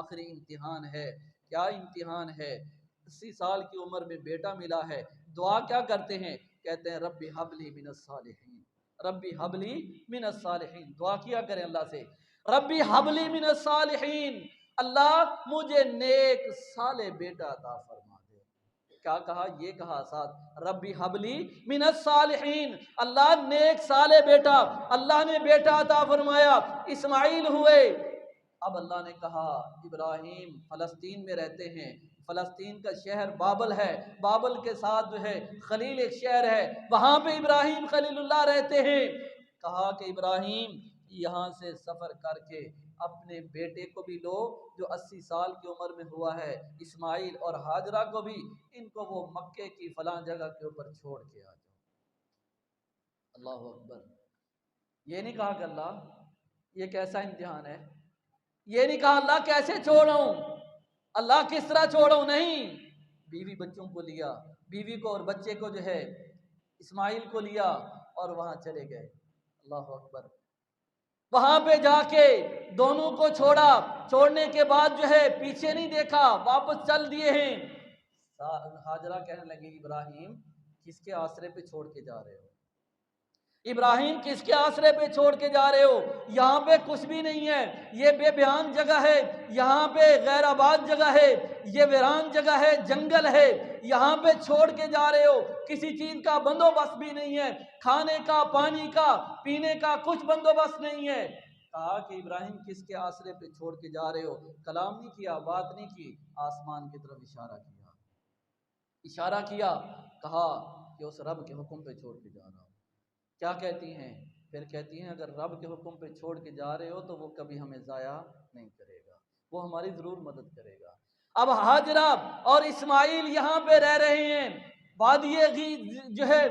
آخری امتحان ہے۔ کیا امتحان ہے؟ 80 سال کی عمر میں بیٹا ملا ہے، دعا کیا کرتے ہیں؟ کہتے ہیں ربی حبلی من الصالحین، ربی حبلی من الصالحین، دعا کیا کریں اللہ سے، ربی حبلی من الصالحین، اللہ مجھے نیک صالح بیٹا عطا فرما دے۔ کیا کہا؟ یہ کہا ساتھ ربی حبلی من الصالحین، اللہ نیک صالح بیٹا، اللہ نے بیٹا عطا فرمایا، اسماعیل ہوئے۔ اب اللہ نے کہا ابراہیم فلسطین میں رہتے ہیں، فلسطین کا شہر بابل ہے، بابل کے ساتھ جو ہے خلیل ایک شہر ہے، وہاں پہ ابراہیم خلیل اللہ رہتے ہیں۔ کہا کہ ابراہیم یہاں سے سفر کر کے اپنے بیٹے کو بھی لو جو 80 سال کی عمر میں ہوا ہے، اسماعیل، اور ہاجرہ کو بھی، ان کو وہ مکے کی فلاں جگہ کے اوپر چھوڑ کے آ جاؤ۔ اللہ اکبر۔ یہ نہیں کہا کہ اللہ یہ کیسا امتحان ہے، یہ نہیں کہا اللہ کیسے چھوڑوں، اللہ کس طرح چھوڑوں، نہیں، بیوی بچوں کو لیا، بیوی کو اور بچے کو جو ہے اسماعیل کو لیا اور وہاں چلے گئے۔ اللہ اکبر۔ وہاں پہ جا کے دونوں کو چھوڑا، چھوڑنے کے بعد جو ہے پیچھے نہیں دیکھا، واپس چل دیے ہیں۔ ہاجرہ کہنے لگی ابراہیم کس کے آسرے پہ چھوڑ کے جا رہے ہو، ابراہیم کس کے آسرے پہ چھوڑ کے جا رہے ہو، یہاں پہ کچھ بھی نہیں ہے، یہ بے بیان جگہ ہے، یہاں پہ غیر آباد جگہ ہے، یہ ویران جگہ ہے، جنگل ہے، یہاں پہ چھوڑ کے جا رہے ہو، کسی چیز کا بندوبست بھی نہیں ہے، کھانے کا، پانی کا، پینے کا کچھ بندوبست نہیں ہے۔ کہا کہ ابراہیم کس کے آسرے پہ چھوڑ کے جا رہے ہو، کلام نہیں کیا، بات نہیں کی، آسمان کی طرف اشارہ کیا، اشارہ کیا، کہا کہ اس رب کے حکم پہ چھوڑ کے جا رہا ہوں۔ کیا کہتی ہیں؟ پھر کہتی ہیں اگر رب کے حکم پہ چھوڑ کے جا رہے ہو تو وہ کبھی ہمیں ضائع نہیں کرے گا، وہ ہماری ضرور مدد کرے گا۔ اب ہاجرہ اور اسماعیل یہاں پہ رہ رہے ہیں، وادی غیض جو ہے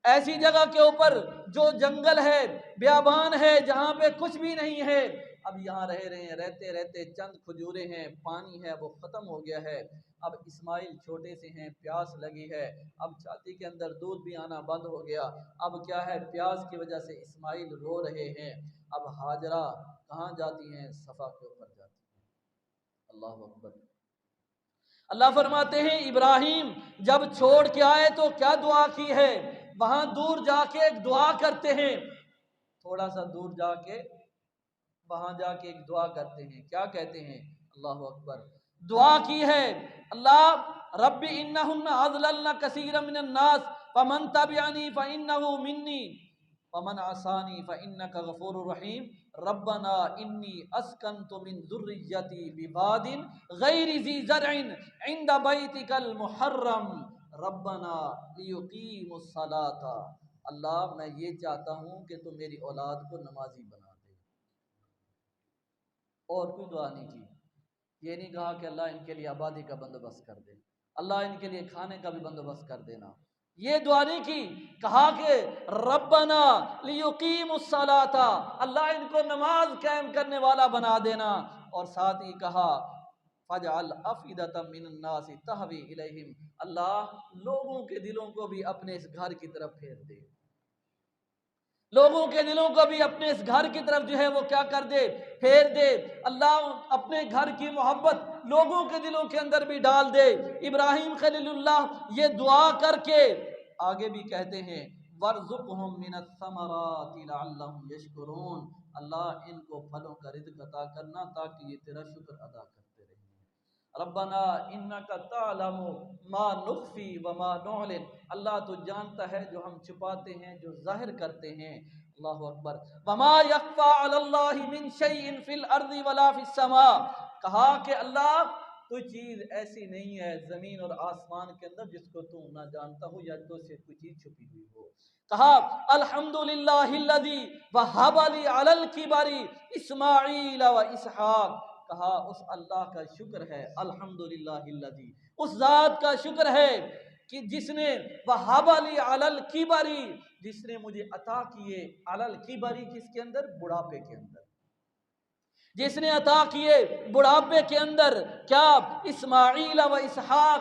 ایسی جگہ کے اوپر جو جنگل ہے، بیابان ہے، جہاں پہ کچھ بھی نہیں ہے۔ اب یہاں رہ رہے ہیں، رہتے رہتے چند کھجورے ہیں، پانی ہے وہ ختم ہو گیا ہے۔ اب اسماعیل چھوٹے سے ہیں، پیاس لگی ہے، اب چھاتی کے اندر دودھ بھی آنا بند ہو گیا، اب کیا ہے پیاس کی وجہ سے اسماعیل رو رہے ہیں۔ اب ہاجرہ کہاں جاتی ہیں؟ صفا کے اوپر جاتی ہیں۔ اللہ اکبر۔ اللہ فرماتے ہیں ابراہیم جب چھوڑ کے آئے تو کیا دعا کی ہے، وہاں دور جا کے ایک دعا کرتے ہیں، تھوڑا سا دور جا کے وہاں جا کے ایک دعا کرتے ہیں، کیا کہتے ہیں؟ اللہ اکبر۔ دعا کی ہے اللہ رب انہن اضللن کثیرا من الناس فمن تبعنی فانہ منی ومن عصانی فانک غفور رحیم ربنا انی اسکنت من ذریتی بواد غیر ذی زرع عند بیتک المحرم ربنا لیقیموا الصلاۃ۔ اللہ میں یہ چاہتا ہوں کہ تو میری اولاد کو نمازی بنا دے، اور کوئی دعا نہیں کی۔ یہ نہیں کہا کہ اللہ ان کے لیے آبادی کا بندوبست کر دے، اللہ ان کے لیے کھانے کا بھی بندوبست کر دینا، یہ دعا نہیں کی۔ کہا کہ ربنا لیقیموا الصلاۃ، اللہ ان کو نماز قائم کرنے والا بنا دینا، اور ساتھ ہی کہا فجعل افئدۃ من الناس تہوی الیہم، اللہ لوگوں کے دلوں کو بھی اپنے اس گھر کی طرف پھیر دے، لوگوں کے دلوں کو بھی اپنے اس گھر کی طرف جو ہے وہ کیا کر دے، پھیر دے، اللہ اپنے گھر کی محبت لوگوں کے دلوں کے اندر بھی ڈال دے۔ ابراہیم خلیل اللہ یہ دعا کر کے آگے بھی کہتے ہیں وَارْزُقْهُم مِّنَ الثَّمَرَاتِ لَعَلَّهُمْ يَشْكُرُونَ، اللہ ان کو پھلوں کا رزق عطا کرنا تاکہ یہ تیرا شکر ادا کرتے رہیں۔ ربنا انک تعلم ما نخفی وما نعلن، اللہ تو جانتا ہے جو ہم چھپاتے ہیں جو ظاہر کرتے ہیں۔ اللہ اکبر۔ وما یخفی علی اللہ من شیء فی الارض ولا فی السماء، کہا کہ اللہ کوئی چیز ایسی نہیں ہے زمین اور آسمان کے اندر جس کو تو نہ جانتا ہو یا تو سے کوئی چیز چھپی ہوئی ہو۔ کہا الحمدللہ الذی وہب لی علی الکبر اسماعیل و اسحاق، کہا اس اللہ کا شکر ہے، الحمدللہ الذی، اس ذات کا شکر ہے کہ جس نے وہب لی علی الکبر، جس نے مجھے عطا کیے علی الکبر، کس کے اندر؟ بڑھاپے کے اندر، جس نے عطا کیے بڑھاپے کے اندر، کیا؟ اسماعیل و اسحاق،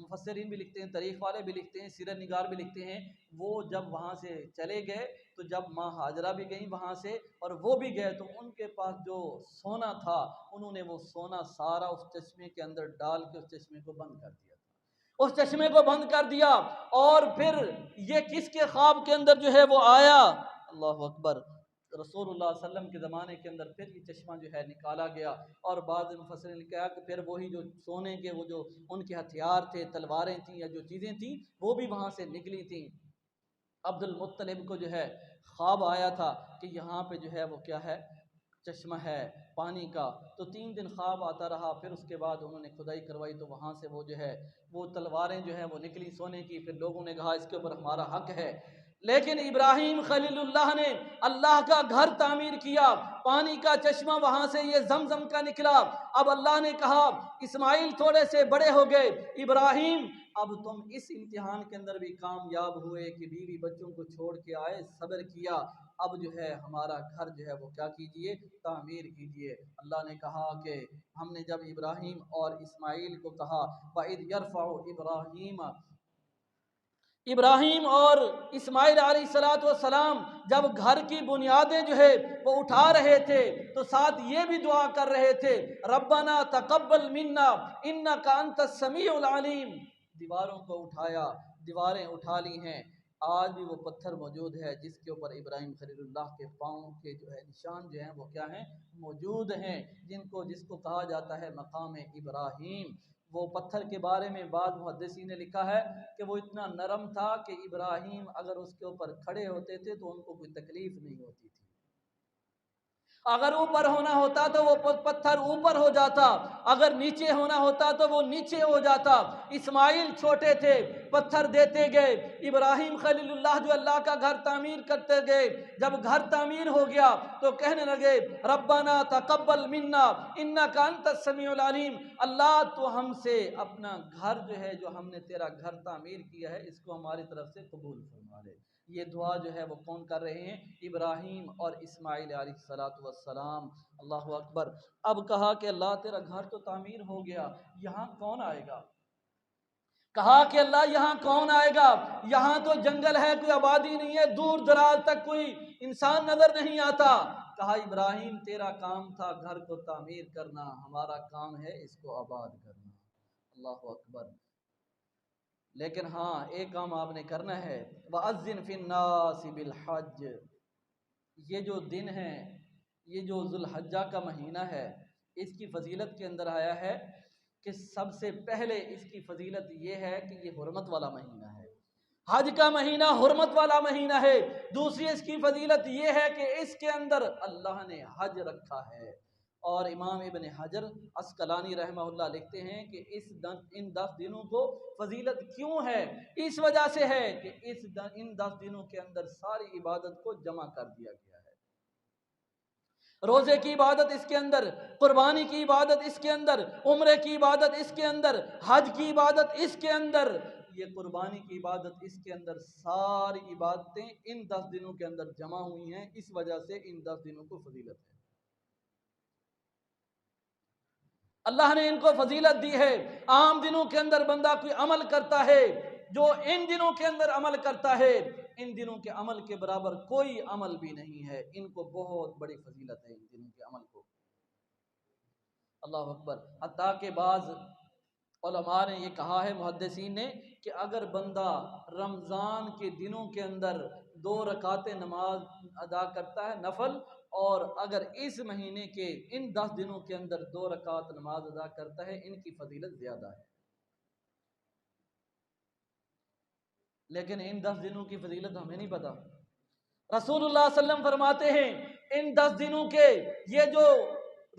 مفسرین بھی لکھتے ہیں، تاریخ والے بھی لکھتے ہیں، سیرت نگار بھی لکھتے ہیں، وہ جب وہاں سے چلے گئے تو جب ماں ہاجرہ بھی گئیں وہاں سے اور وہ بھی گئے تو ان کے پاس جو سونا تھا انہوں نے وہ سونا سارا اس چشمے کے اندر ڈال کے اس چشمے کو بند کر دیا، اس چشمے کو بند کر دیا۔ اور پھر یہ کس کے خواب کے اندر جو ہے وہ آیا، اللہ اکبر، رسول اللہ صلی اللہ علیہ وسلم کے زمانے کے اندر پھر یہ چشمہ جو ہے نکالا گیا، اور بعض مفسرین نے کہا کہ پھر وہی جو سونے کے وہ جو ان کے ہتھیار تھے، تلواریں تھیں یا جو چیزیں تھیں وہ بھی وہاں سے نکلی تھیں۔ عبد المطلب کو جو ہے خواب آیا تھا کہ یہاں پہ جو ہے وہ کیا ہے، چشمہ ہے پانی کا، تو 3 دن خواب آتا رہا، پھر اس کے بعد انہوں نے کھدائی کروائی تو وہاں سے وہ جو ہے وہ تلواریں جو ہیں وہ نکلی سونے کی، پھر لوگوں نے کہا اس کے اوپر ہمارا حق ہے۔ لیکن ابراہیم خلیل اللہ نے اللہ کا گھر تعمیر کیا، پانی کا چشمہ وہاں سے یہ زمزم کا نکلا۔ اب اللہ نے کہا اسماعیل تھوڑے سے بڑے ہو گئے، ابراہیم اب تم اس امتحان کے اندر بھی کامیاب ہوئے کہ بیوی بچوں کو چھوڑ کے آئے، صبر کیا، اب جو ہے ہمارا گھر جو ہے وہ کیا کیجئے، تعمیر کیجئے۔ اللہ نے کہا کہ ہم نے جب ابراہیم اور اسماعیل کو کہا وَإِذْ يَرْفَعُ ابراہیم اور اسماعیل علیہ السلام جب گھر کی بنیادیں جو ہے وہ اٹھا رہے تھے تو ساتھ یہ بھی دعا کر رہے تھے ربنا تقبل منا انک انت السمیع العلیم۔ دیواروں کو اٹھایا، دیواریں اٹھا لی ہیں، آج بھی وہ پتھر موجود ہے جس کے اوپر ابراہیم خلیل اللہ کے پاؤں کے جو ہے نشان جو ہیں وہ کیا ہیں، موجود ہیں، جس کو کہا جاتا ہے مقام ابراہیم۔ وہ پتھر کے بارے میں بعض محدثین نے لکھا ہے کہ وہ اتنا نرم تھا کہ ابراہیم اگر اس کے اوپر کھڑے ہوتے تھے تو ان کو کوئی تکلیف نہیں ہوتی تھی، اگر اوپر ہونا ہوتا تو وہ پتھر اوپر ہو جاتا، اگر نیچے ہونا ہوتا تو وہ نیچے ہو جاتا۔ اسماعیل چھوٹے تھے، پتھر دیتے گئے، ابراہیم خلیل اللہ جو اللہ کا گھر تعمیر کرتے گئے، جب گھر تعمیر ہو گیا تو کہنے لگے ربنا تقبل منا انک انت السمیع العلیم، اللہ تو ہم سے اپنا گھر جو ہے جو ہم نے تیرا گھر تعمیر کیا ہے اس کو ہماری طرف سے قبول فرما لے۔ یہ دعا جو ہے وہ کون کر رہے ہیں، ابراہیم اور اسماعیل علیہ السلام۔ اللہ اکبر۔ اب کہا کہ اللہ تیرا گھر تو تعمیر ہو گیا، یہاں کون آئے گا؟ کہا کہ اللہ یہاں کون آئے گا، یہاں تو جنگل ہے، کوئی آبادی نہیں ہے، دور دراز تک کوئی انسان نظر نہیں آتا۔ کہا ابراہیم تیرا کام تھا گھر کو تعمیر کرنا، ہمارا کام ہے اس کو آباد کرنا۔ اللہ اکبر۔ لیکن ہاں ایک کام آپ نے کرنا ہے، وَأَذِّن فِي النَّاسِ بِالْحَجِّ، یہ جو دن ہے، یہ جو ذو الحجہ کا مہینہ ہے، اس کی فضیلت کے اندر آیا ہے کہ سب سے پہلے اس کی فضیلت یہ ہے کہ یہ حرمت والا مہینہ ہے، حج کا مہینہ حرمت والا مہینہ ہے۔ دوسری اس کی فضیلت یہ ہے کہ اس کے اندر اللہ نے حج رکھا ہے، اور امام ابن حجر عسقلانی رحمہ اللہ لکھتے ہیں کہ ان 10 دنوں کو فضیلت کیوں ہے، اس وجہ سے ہے کہ ان 10 دنوں کے اندر ساری عبادت کو جمع کر دیا گیا ہے۔ روزے کی عبادت اس کے اندر، قربانی کی عبادت اس کے اندر، عمرے کی عبادت اس کے اندر، حج کی عبادت اس کے اندر، یہ قربانی کی عبادت اس کے اندر، ساری عبادتیں ان 10 دنوں کے اندر جمع ہوئی ہیں، اس وجہ سے ان 10 دنوں کو فضیلت ہے۔ اللہ نے ان کو فضیلت دی ہے۔ عام دنوں کے اندر بندہ کوئی عمل کرتا ہے، جو ان دنوں کے اندر عمل کرتا ہے ان دنوں کے عمل کے برابر کوئی عمل بھی نہیں ہے، ان کو بہت بڑی فضیلت ہے ان دنوں کے عمل کو۔ اللہ اکبر۔ حتیٰ کہ بعض علماء نے یہ کہا ہے، محدثین نے، کہ اگر بندہ رمضان کے دنوں کے اندر 2 رکعتیں نماز ادا کرتا ہے نفل، اور اگر اس مہینے کے ان 10 دنوں کے اندر 2 رکعت نماز ادا کرتا ہے، ان کی فضیلت زیادہ ہے۔ لیکن ان 10 دنوں کی فضیلت ہمیں نہیں پتا۔ رسول اللہ صلی اللہ علیہ وسلم فرماتے ہیں ان 10 دنوں کے یہ جو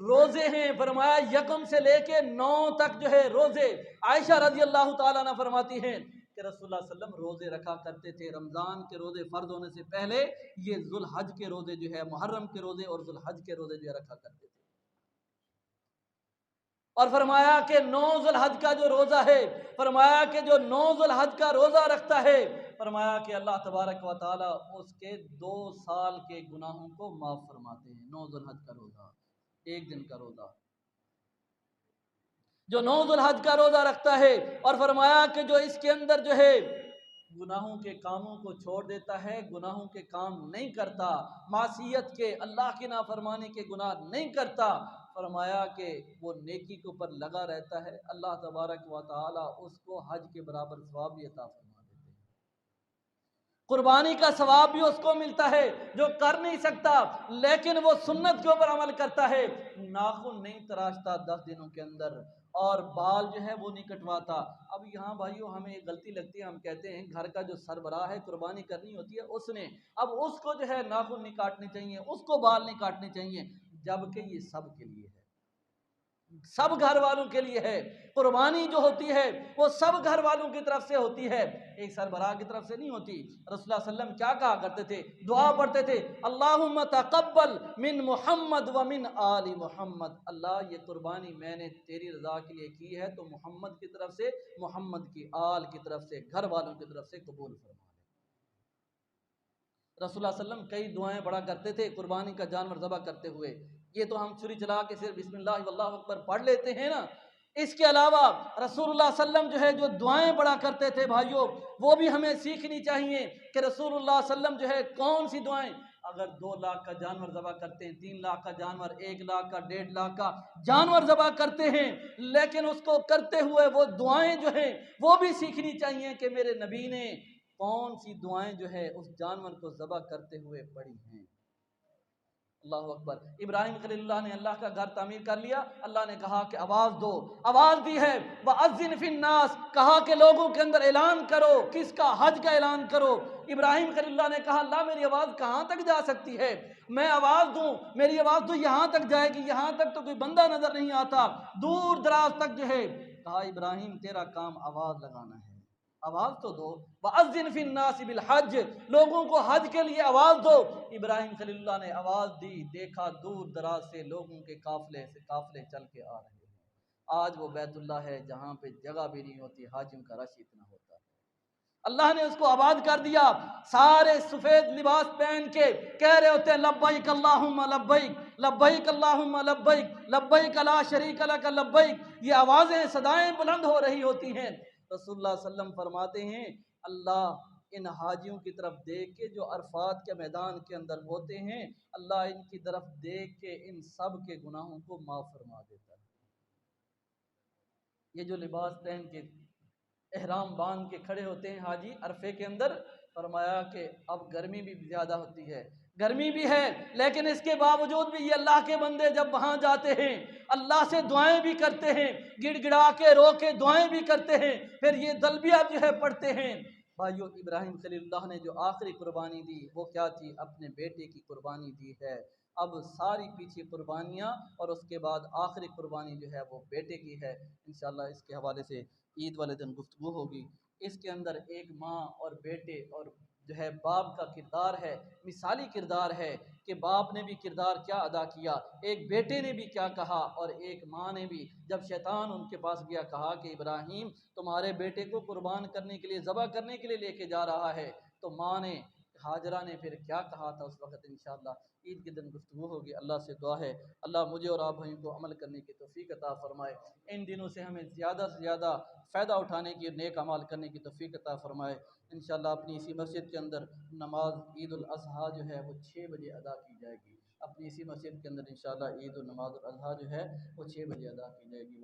روزے ہیں، فرمایا یکم سے لے کے 9 تک جو ہے روزے، عائشہ رضی اللہ تعالیٰ عنہ فرماتی ہیں کہ رسول اللہ صلی اللہ علیہ وسلم روزے رکھا کرتے تھے، رمضان کے روزے فرض ہونے سے پہلے یہ ذو الحج کے روزے جو ہے، محرم کے روزے اور ذو الحج کے روزے جو ہے رکھا کرتے تھے، اور فرمایا کہ 9 ذو الحج کا جو روزہ ہے، فرمایا کہ جو 9 ذو الحج کا روزہ رکھتا ہے، فرمایا کہ اللہ تبارک و تعالیٰ اس کے 2 سال کے گناہوں کو معاف فرماتے ہیں۔ 9 ذو الحج کا روزہ، ایک دن کا روزہ۔ جو 9 ذوالحج کا روزہ رکھتا ہے، اور فرمایا کہ جو اس کے اندر جو ہے گناہوں کے کاموں کو چھوڑ دیتا ہے، گناہوں کے کام نہیں کرتا، معصیت کے، اللہ کی نافرمانی کے گناہ نہیں کرتا، فرمایا کہ وہ نیکی کے اوپر لگا رہتا ہے، اللہ تبارک و تعالی اس کو حج کے برابر ثواب بھی عطا فرما دیتے ہیں۔ قربانی کا ثواب بھی اس کو ملتا ہے جو کر نہیں سکتا لیکن وہ سنت کے اوپر عمل کرتا ہے، ناخن نہیں تراشتا 10 دنوں کے اندر، اور بال جو ہے وہ نہیں کٹواتا۔ اب یہاں بھائیو ہمیں ایک غلطی لگتی ہے، ہم کہتے ہیں گھر کا جو سربراہ ہے قربانی کرنی ہوتی ہے اس نے، اب اس کو جو ہے ناخن نہیں کاٹنے چاہیے، اس کو بال نہیں کاٹنے چاہیے، جبکہ یہ سب کے لیے ہے، سب گھر والوں کے لیے ہے۔ قربانی جو ہوتی ہے وہ سب گھر والوں کی طرف سے ہوتی ہے، ایک سربراہ کی طرف سے نہیں ہوتی۔ رسول اللہ صلی اللہ علیہ وسلم کیا کہا کرتے تھے؟ دعا پڑھتے تھے، اللہم تقبل من محمد و من آل محمد، اللہ یہ قربانی میں نے تیری رضا کے لیے کی ہے تو محمد کی طرف سے، محمد کی آل کی طرف سے، گھر والوں کی طرف سے قبول فرما۔ رسول اللہ صلی اللہ علیہ وسلم کئی دعائیں پڑھا کرتے تھے قربانی کا جانور ذبح کرتے ہوئے، یہ تو ہم چھری چلا کے صرف بسم اللہ واللہ اکبر پڑھ لیتے ہیں نا، اس کے علاوہ رسول اللہ صلی اللہ علیہ وسلم جو ہے جو دعائیں پڑھا کرتے تھے بھائیوں، وہ بھی ہمیں سیکھنی چاہیے کہ رسول اللہ صلی اللہ علیہ وسلم جو ہے کون سی دعائیں، اگر 2 لاکھ کا جانور ذبح کرتے ہیں، 3 لاکھ کا جانور، 1 لاکھ کا، 1.5 لاکھ کا جانور ذبح کرتے ہیں، لیکن اس کو کرتے ہوئے وہ دعائیں جو ہیں وہ بھی سیکھنی چاہیے کہ میرے نبی نے کون سی دعائیں جو ہے اس جانور کو ذبح کرتے ہوئے پڑھی ہیں۔ اللہ اکبر۔ ابراہیم خلیل اللہ نے اللہ کا گھر تعمیر کر لیا، اللہ نے کہا کہ آواز دو، آواز دی ہے، وَأَذِّنْ فِي النَّاسِ، کہا کہ لوگوں کے اندر اعلان کرو، کس کا؟ حج کا اعلان کرو۔ ابراہیم خلیل اللہ نے کہا اللہ میری آواز کہاں تک جا سکتی ہے، میں آواز دوں، میری آواز تو یہاں تک جائے گی، یہاں تک تو کوئی بندہ نظر نہیں آتا، دور دراز تک جو ہے۔ کہا ابراہیم تیرا کام آواز لگانا ہے، آواز تو دو، وَأَذِّنْ فِي النَّاسِ بِالْحَجِّ، لوگوں کو حج کے لیے آواز دو۔ ابراہیم خلیل اللہ نے آواز دی، دیکھا دور دراز سے لوگوں کے قافلے چل کے آ رہے ہیں۔ آج وہ بیت اللہ ہے جہاں پہ جگہ بھی نہیں ہوتی، حاجیوں کا رش اتنا ہوتا ہے، اللہ نے اس کو آباد کر دیا، سارے سفید لباس پہن کے کہہ رہے ہوتے ہیں لبیک اللہم لبیک، لبیک اللہم لبیک، لبیک لا شریک لک لبیک، یہ آوازیں صدائیں بلند ہو رہی ہوتی ہیں۔ رسول اللہ صلی اللہ علیہ وسلم فرماتے ہیں اللہ ان حاجیوں کی طرف دیکھ کے جو عرفات کے میدان کے اندر ہوتے ہیں، اللہ ان کی طرف دیکھ کے ان سب کے گناہوں کو معاف فرما دیتا ہے۔ یہ جو لباس پہن کے احرام باندھ کے کھڑے ہوتے ہیں حاجی عرفے کے اندر، فرمایا کہ اب گرمی بھی زیادہ ہوتی ہے، گرمی بھی ہے، لیکن اس کے باوجود بھی یہ اللہ کے بندے جب وہاں جاتے ہیں اللہ سے دعائیں بھی کرتے ہیں، گڑ گڑا کے رو کے دعائیں بھی کرتے ہیں، پھر یہ تلبیہ جو ہے پڑھتے ہیں۔ بھائیو ابراہیم خلیل اللہ نے جو آخری قربانی دی وہ کیا تھی؟ اپنے بیٹے کی قربانی دی ہے۔ اب ساری پیچھے قربانیاں اور اس کے بعد آخری قربانی جو ہے وہ بیٹے کی ہے۔ انشاءاللہ اس کے حوالے سے عید والے دن گفتگو ہوگی۔ اس کے اندر ایک ماں اور بیٹے اور جو ہے باپ کا کردار ہے، مثالی کردار ہے کہ باپ نے بھی کردار کیا ادا کیا، ایک بیٹے نے بھی کیا کہا، اور ایک ماں نے بھی جب شیطان ان کے پاس گیا کہا کہ ابراہیم تمہارے بیٹے کو قربان کرنے کے لیے، ذبح کرنے کے لیے لے کے جا رہا ہے، تو ماں نے، ہاجرہ نے پھر کیا کہا تھا اس وقت، انشاءاللہ عید کے دن گفتگو ہوگی۔ اللہ سے دعا ہے اللہ مجھے اور آپ بھائیوں کو عمل کرنے کی توفیق عطا فرمائے، ان دنوں سے ہمیں زیادہ سے زیادہ فائدہ اٹھانے کی، نیک اعمال کرنے کی توفیق عطا فرمائے۔ انشاءاللہ اپنی اسی مسجد کے اندر نماز عید الاضحیٰ جو ہے وہ 6 بجے ادا کی جائے گی، اپنی اسی مسجد کے اندر انشاءاللہ عید النماز الاضحیٰ جو ہے وہ 6 بجے ادا کی جائے گی۔